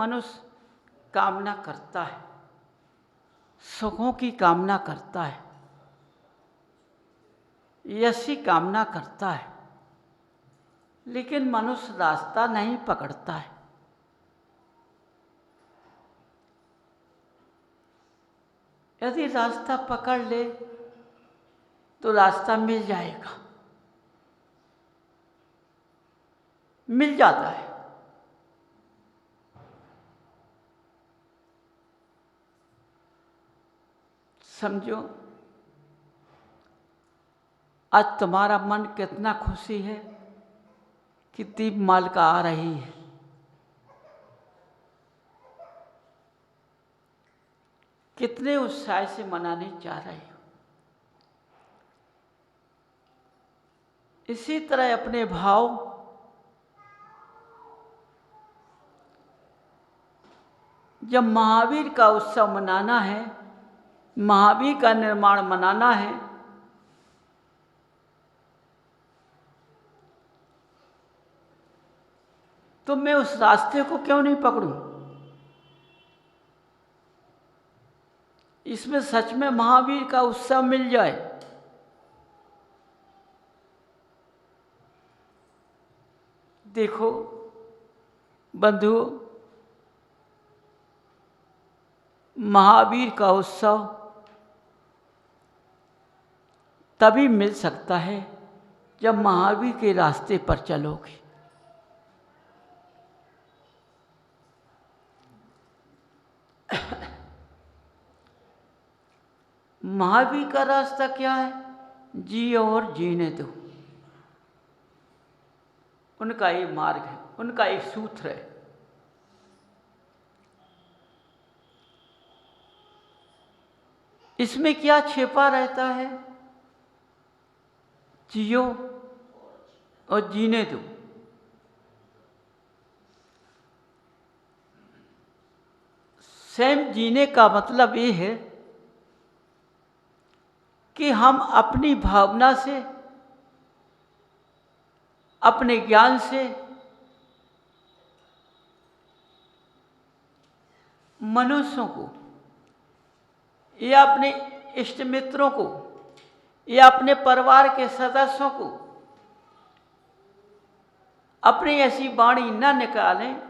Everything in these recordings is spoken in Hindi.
मनुष्य कामना करता है, सुखों की कामना करता है, यश की कामना करता है, लेकिन मनुष्य रास्ता नहीं पकड़ता है। यदि रास्ता पकड़ ले तो रास्ता मिल जाएगा, मिल जाता है। समझो, आज तुम्हारा मन कितना खुशी है कि दीपमालिका आ रही है। कितने उत्साह से मनाने जा रहे हो। इसी तरह अपने भाव जब महावीर का उत्सव मनाना है, महावीर का निर्माण मनाना है, तो मैं उस रास्ते को क्यों नहीं पकड़ूं? इसमें सच में महावीर का उत्सव मिल जाए। देखो बंधुओं, महावीर का उत्सव तभी मिल सकता है जब महावीर के रास्ते पर चलोगे। महावीर का रास्ता क्या है? जियो और जीने दो। उनका एक मार्ग है, उनका एक सूत्र है। इसमें क्या छिपा रहता है? जियो और जीने दो। स्वयं जीने का मतलब ये है कि हम अपनी भावना से, अपने ज्ञान से मनुष्यों को या अपने इष्ट मित्रों को या अपने परिवार के सदस्यों को अपनी ऐसी वाणी न निकालें,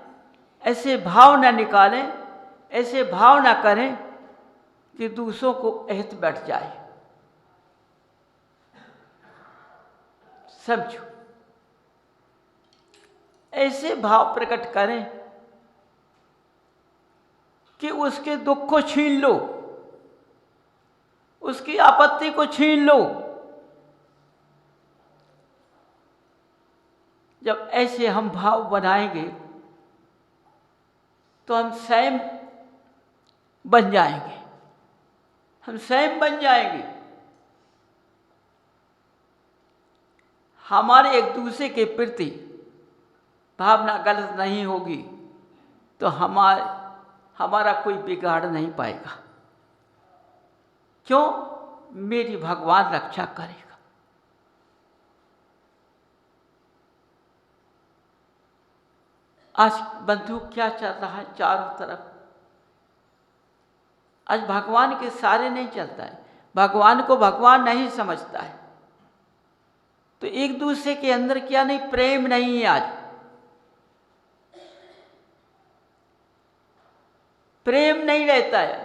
ऐसे भाव न निकालें, ऐसे भाव न करें कि दूसरों को अहित बैठ जाए। समझो, ऐसे भाव प्रकट करें कि उसके दुख को छीन लो, उसकी आपत्ति को छीन लो। जब ऐसे हम भाव बनाएंगे तो हम स्वयं बन जाएंगे, हम स्वयं बन जाएंगे। हमारे एक दूसरे के प्रति भावना गलत नहीं होगी तो हमारा कोई बिगाड़ नहीं पाएगा। क्यों? मेरी भगवान रक्षा करेगा। आज बंधु क्या चल रहा है चारों तरफ? आज भगवान के सारे नहीं चलता है, भगवान को भगवान नहीं समझता है। तो एक दूसरे के अंदर क्या नहीं, प्रेम नहीं है। आज प्रेम नहीं रहता है,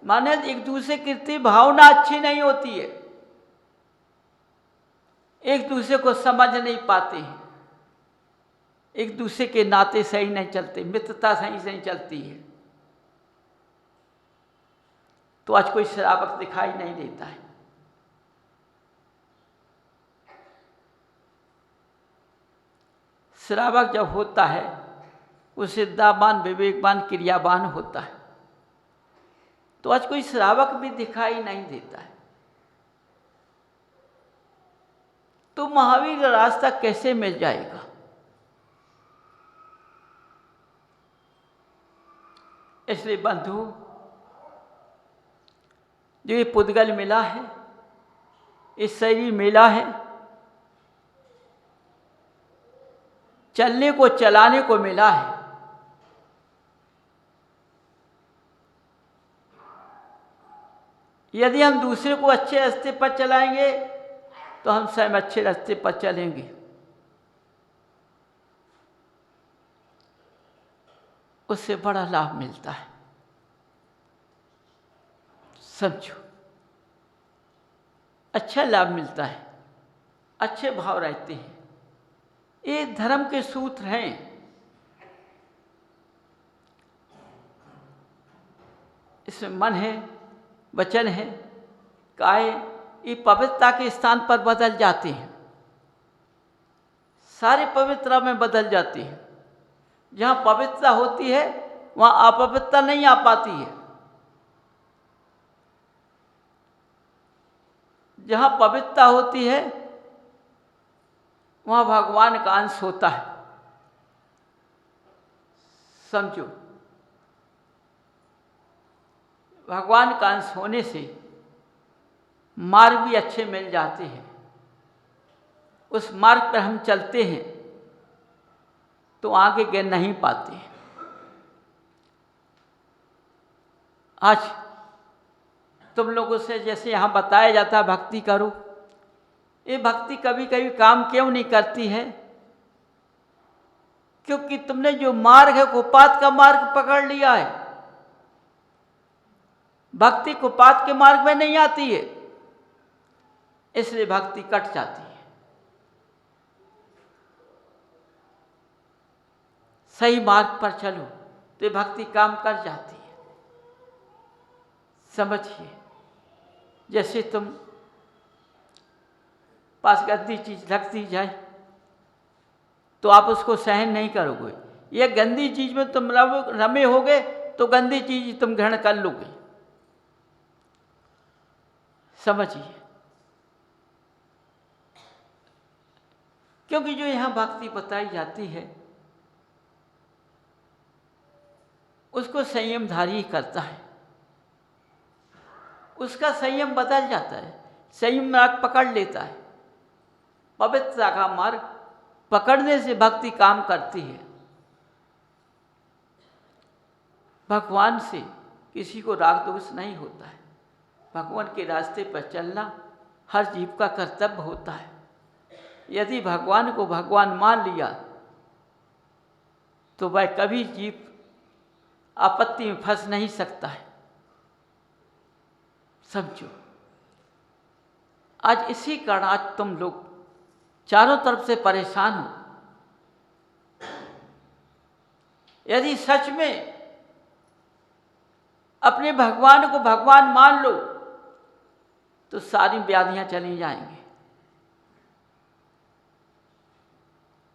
माने एक दूसरे की भावना अच्छी नहीं होती है, एक दूसरे को समझ नहीं पाते हैं, एक दूसरे के नाते सही नहीं चलते, मित्रता सही से नहीं चलती है। तो आज कोई श्रावक दिखाई नहीं देता है। श्रावक जब होता है वो सिद्धावान, विवेकवान, क्रियावान होता है। तो आज कोई श्रावक भी दिखाई नहीं देता है। तो महावीर का रास्ता कैसे मिल जाएगा? इसलिए बंधु, जो ये पुद्गल मिला है, इस शरीर मिला है, चलने को चलाने को मिला है, यदि हम दूसरे को अच्छे रास्ते पर चलाएंगे तो हम स्वयं अच्छे रास्ते पर चलेंगे। उससे बड़ा लाभ मिलता है। समझो, अच्छा लाभ मिलता है, अच्छे भाव रहते हैं। ये धर्म के सूत्र हैं। इसमें मन है, वचन है, काय, ये पवित्रता के स्थान पर बदल जाते हैं। सारी पवित्रता में बदल जाती है। जहाँ पवित्रता होती है वहाँ अपवित्रता नहीं आ पाती है। जहाँ पवित्रता होती है वहाँ भगवान का अंश होता है। समझो, भगवान का अंश होने से मार्ग भी अच्छे मिल जाते हैं। उस मार्ग पर हम चलते हैं तो आगे गिर नहीं पाते। आज तुम लोगों से जैसे यहाँ बताया जाता है भक्ति करो, ये भक्ति कभी कभी काम क्यों नहीं करती है? क्योंकि तुमने जो मार्ग है कुपात का मार्ग पकड़ लिया है। भक्ति कुपात के मार्ग में नहीं आती है, इसलिए भक्ति कट जाती है। सही मार्ग पर चलो तो भक्ति काम कर जाती है। समझिए, जैसे तुम पास गंदी चीज रखती जाए तो आप उसको सहन नहीं करोगे। ये गंदी चीज में तुम रमे होगे तो गंदी चीज तुम ग्रहण कर लोगे। समझिए, क्योंकि जो यहाँ भक्ति बताई जाती है उसको संयमधारी करता है। उसका संयम बदल जाता है, संयम मार्ग पकड़ लेता है। पवित्रता का मार्ग पकड़ने से भक्ति काम करती है। भगवान से किसी को राग दोष नहीं होता है। भगवान के रास्ते पर चलना हर जीव का कर्तव्य होता है। यदि भगवान को भगवान मान लिया तो वह कभी जीव आपत्ति में फंस नहीं सकता है। समझो, आज इसी कारण आज तुम लोग चारों तरफ से परेशान हो। यदि सच में अपने भगवान को भगवान मान लो तो सारी व्याधियां चली जाएंगी।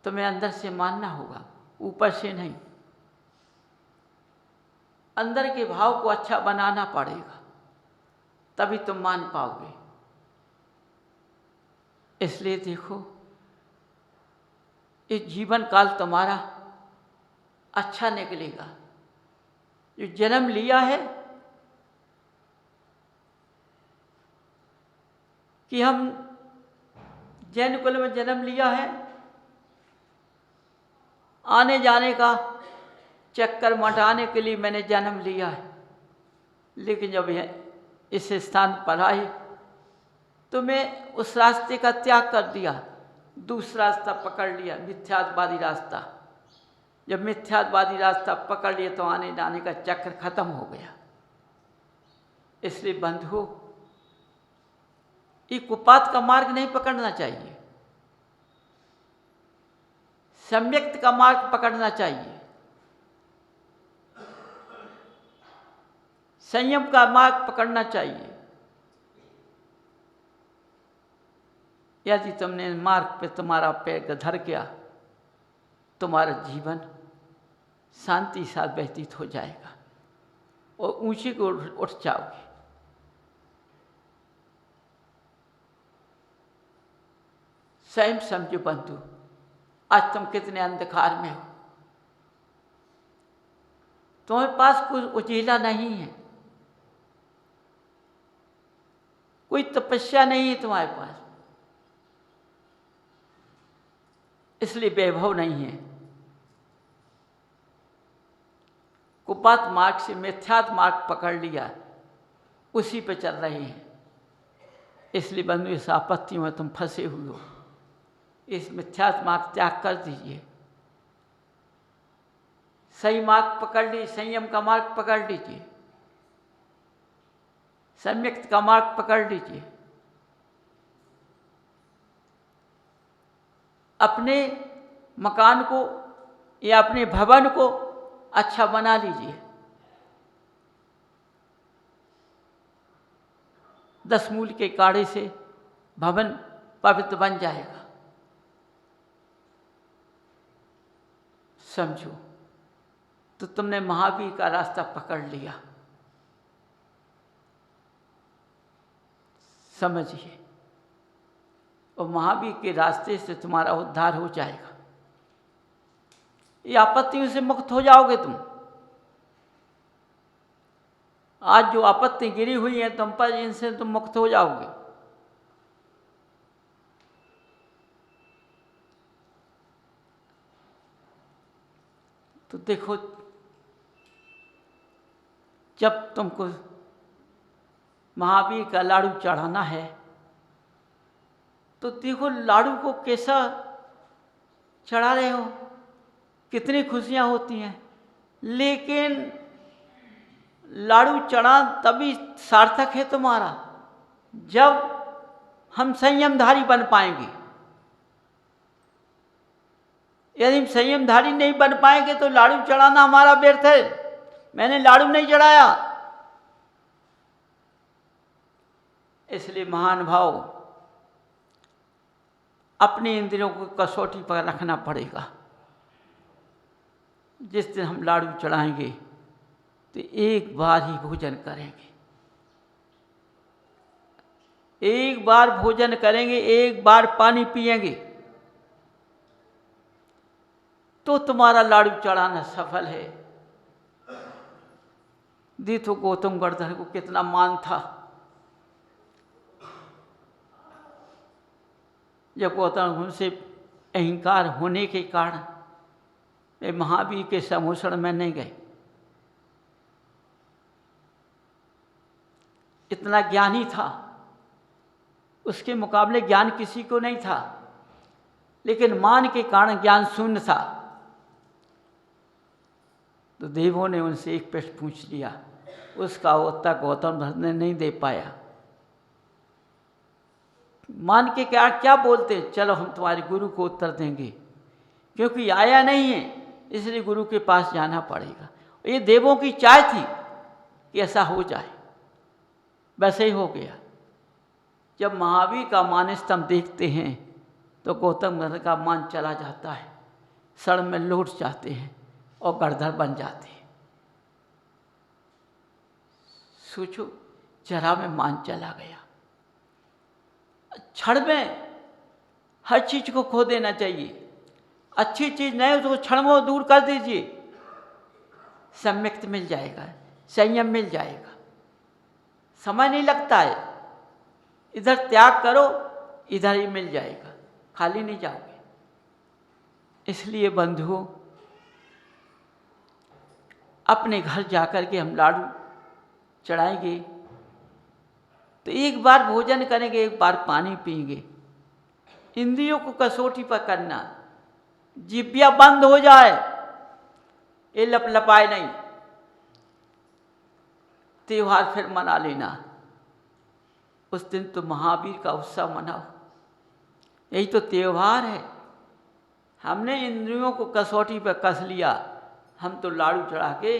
तुम्हें अंदर से मानना होगा, ऊपर से नहीं। अंदर के भाव को अच्छा बनाना पड़ेगा, तभी तुम मान पाओगे। इसलिए देखो, ये जीवन काल तुम्हारा अच्छा निकलेगा। जो जन्म लिया है कि हम जैन कुल में जन्म लिया है, आने जाने का चक्कर मटाने के लिए मैंने जन्म लिया है। लेकिन जब इस स्थान पर आए तो मैं उस रास्ते का त्याग कर दिया, दूसरा रास्ता पकड़ लिया, मिथ्यात्वादी रास्ता। जब मिथ्यात्वादी रास्ता पकड़ लिया तो आने जाने का चक्र खत्म हो गया। इसलिए बंधुओं, ये कुपात का मार्ग नहीं पकड़ना चाहिए, सम्यक्त का मार्ग पकड़ना चाहिए, संयम का मार्ग पकड़ना चाहिए। यदि तुमने मार्ग पे तुम्हारा पैर धर गया, तुम्हारा जीवन शांति साथ व्यतीत हो जाएगा और ऊंची को उठ जाओगे। स्वयं समझो बंधु, आज तुम कितने अंधकार में हो। तुम्हारे पास कुछ उजीला नहीं है, कोई तपस्या नहीं है तुम्हारे पास, इसलिए वैभव नहीं है। कुपात मार्ग से मिथ्यात मार्ग पकड़ लिया, उसी पे चल रही हैं। इसलिए बंधु इस आपत्ति में तुम फंसे हुए हो, इस मिथ्यात्व मार्ग त्याग कर दीजिए, सही मार्ग पकड़ लीजिए, संयम का मार्ग पकड़ लीजिए, सम्यक का मार्ग पकड़ लीजिए। अपने मकान को या अपने भवन को अच्छा बना लीजिए। 10 मूल के काढ़े से भवन पवित्र बन जाएगा। समझो, तो तुमने महावीर का रास्ता पकड़ लिया। समझिए, और महावीर के रास्ते से तुम्हारा उद्धार हो जाएगा। ये आपत्तियों से मुक्त हो जाओगे तुम। आज जो आपत्ति गिरी हुई है तुम पर, इनसे तुम मुक्त हो जाओगे। तो देखो, जब तुमको महावीर का लाड़ू चढ़ाना है तो देखो लाड़ू को कैसा चढ़ा रहे हो, कितनी खुशियां होती हैं। लेकिन लाड़ू चढ़ा तभी सार्थक है तुम्हारा जब हम संयमधारी बन पाएंगे। यदि हम संयमधारी नहीं बन पाएंगे तो लाड़ू चढ़ाना हमारा व्यर्थ है। मैंने लाड़ू नहीं चढ़ाया। इसलिए महान भाव, अपने इंद्रियों को कसौटी पर रखना पड़ेगा। जिस दिन हम लाड़ू चढ़ाएंगे तो एक बार ही भोजन करेंगे, एक बार भोजन करेंगे, एक बार पानी पिएंगे, तो तुम्हारा लाड़ू चढ़ाना सफल है। देखो गौतम गर्दन को कितना मान था। जब गौतम उनसे अहंकार होने के कारण वे महावीर के समोषण में नहीं गए। इतना ज्ञानी था, उसके मुकाबले ज्ञान किसी को नहीं था, लेकिन मान के कारण ज्ञान शून्य था। तो देवों ने उनसे एक प्रश्न पूछ लिया, उसका उत्तर गौतम बुद्ध ने नहीं दे पाया। मान के क्या बोलते, चलो हम तुम्हारे गुरु को उत्तर देंगे, क्योंकि आया नहीं है इसलिए गुरु के पास जाना पड़ेगा। ये देवों की चाह थी कि ऐसा हो जाए, वैसे ही हो गया। जब महावीर का मान स्तंभ देखते हैं तो गौतम बुद्ध का मान चला जाता है, सड़ में लौट जाते हैं और गड़धर बन जाते हैं। सोचो, जरा में मान चला गया। क्षण में हर चीज को खो देना चाहिए। अच्छी चीज नहीं हो तो क्षण में दूर कर दीजिए, सम्यक्त मिल जाएगा, संयम मिल जाएगा, समय नहीं लगता है। इधर त्याग करो, इधर ही मिल जाएगा, खाली नहीं जाओगे। इसलिए बंधुओं, अपने घर जाकर के हम लाड़ू चढ़ाएंगे तो एक बार भोजन करेंगे, एक बार पानी पिएंगे। इंद्रियों को कसौटी पर करना, जिब्या बंद हो जाए, ये लपलपाए नहीं। त्योहार फिर मना लेना, उस दिन तो महावीर का उत्सव मनाओ, यही तो त्योहार है। हमने इंद्रियों को कसौटी पर कस लिया, हम तो लाड़ू चढ़ा के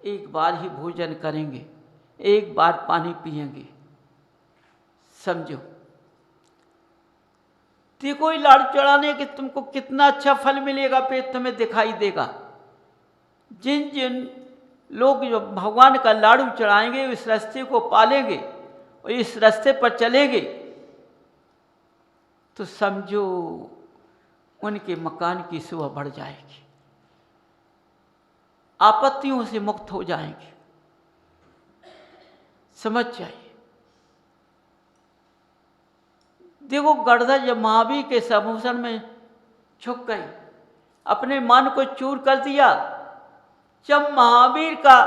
एक बार ही भोजन करेंगे, एक बार पानी पिएंगे। समझो, देखो ये लाड़ू चढ़ाने के तुमको कितना अच्छा फल मिलेगा, पेट तुम्हें दिखाई देगा। जिन जिन लोग जो भगवान का लाड़ू चढ़ाएंगे इस रास्ते को पालेंगे और इस रास्ते पर चलेंगे, तो समझो उनके मकान की शोभा बढ़ जाएगी, आपत्तियों से मुक्त हो जाएंगे। समझ जाइए। देखो, गड़धर जब महावीर के समोषण में झुक गई, अपने मन को चूर कर दिया। जब महावीर का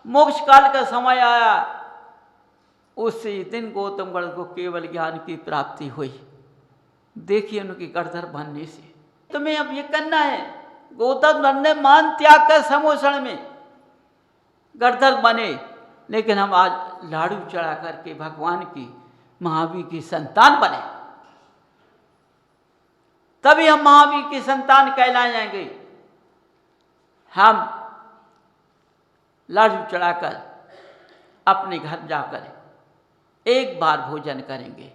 मोक्ष काल का समय आया उसी दिन गौतम गण को केवल ज्ञान की प्राप्ति हुई। देखिए उनकी गणधर बनने से। तुम्हें अब ये करना है, गौतम गण ने मान त्याग कर समोषण में गणधर बने, लेकिन हम आज लाड़ू चढ़ा करके भगवान की महावीर की संतान बने, तभी हम महावीर की संतान कहलाए जाएंगे। हम लाड़ू चढ़ाकर अपने घर जाकर एक बार भोजन करेंगे,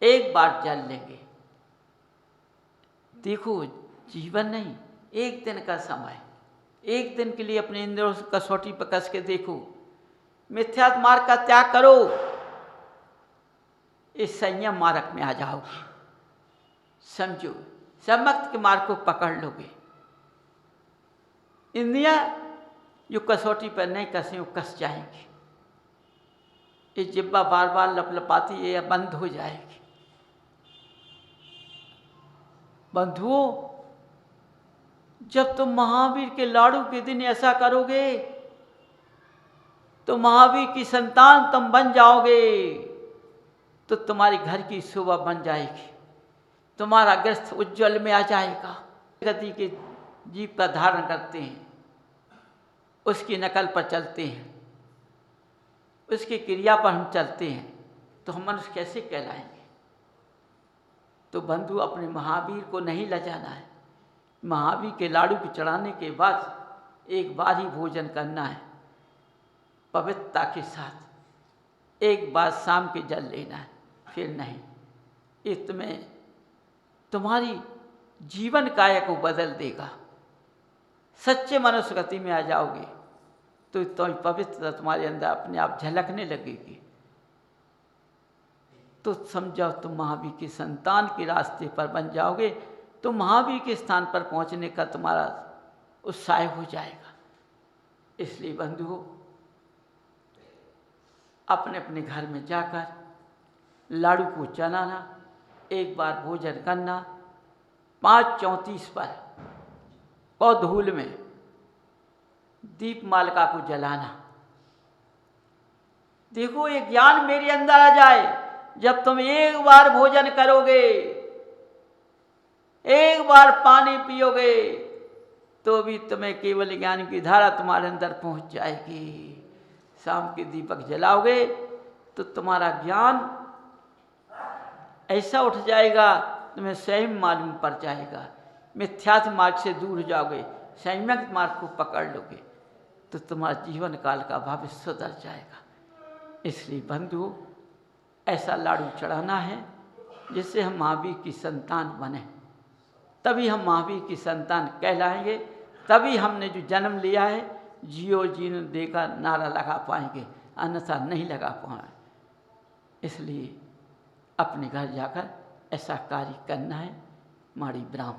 एक बार जल लेंगे। देखो जीवन नहीं, एक दिन का समय, एक दिन के लिए अपने इंद्रियों को कसौटी पर कस के देखो, मिथ्या मार्ग का त्याग करो, इस संयम मार्ग में आ जाओगे। समझो, सम्मक्त के मार्ग को पकड़ लोगे। इंद्रियां जो कसौटी पर नहीं कसें वो कस जाएंगी। ये जिब्बा बार बार लपलपाती है या बंद हो जाएगी। बंधुओं, जब तुम महावीर के लाड़ू के दिन ऐसा करोगे तो महावीर की संतान तुम बन जाओगे, तो तुम्हारे घर की शोभा बन जाएगी, तुम्हारा ग्रस्त उज्जवल में आ जाएगा। गति के जीव का धारण करते हैं, उसकी नकल पर चलते हैं, उसकी क्रिया पर हम चलते हैं, तो हम मनुष्य कैसे कहलाएंगे? तो बंधु, अपने महावीर को नहीं लजाना है। महावीर के लाड़ू को चढ़ाने के बाद एक बार ही भोजन करना है, पवित्रता के साथ। एक बार शाम के जल लेना है, फिर नहीं। इसमें तुम्हारी जीवन काया को बदल देगा। सच्चे मनुष्य गति में आ जाओगे तो पवित्रता तुम्हारे अंदर अपने आप झलकने लगेगी। तो समझो तुम महावीर की संतान के रास्ते पर बन जाओगे, तो महावीर के स्थान पर पहुंचने का तुम्हारा उत्साह हो जाएगा। इसलिए बंधुओं, अपने अपने घर में जाकर लाड़ू को चलाना, एक बार भोजन करना, 5:34 पर पौधूल में दीप मालिका को जलाना। देखो, ये ज्ञान मेरे अंदर आ जाए। जब तुम एक बार भोजन करोगे, एक बार पानी पियोगे, तो भी तुम्हें केवल ज्ञान की धारा तुम्हारे अंदर पहुंच जाएगी। शाम के दीपक जलाओगे तो तुम्हारा ज्ञान ऐसा उठ जाएगा, तुम्हें स्वयं मालूम पड़ जाएगा। मिथ्यात्व मार्ग से दूर हो जाओगे, संयम मार्ग को पकड़ लोगे, तो तुम्हारा जीवन काल का भविष्य सुधर जाएगा। इसलिए बंधु, ऐसा लाड़ू चढ़ाना है जिससे हम महावीर की संतान बने, तभी हम महावीर की संतान कहलाएंगे। तभी हमने जो जन्म लिया है, जियो जीने देगा नारा लगा पाएंगे, अन्यथा नहीं लगा पाएंगे। इसलिए अपने घर जाकर ऐसा कार्य करना है। माड़ी ब्राह्म।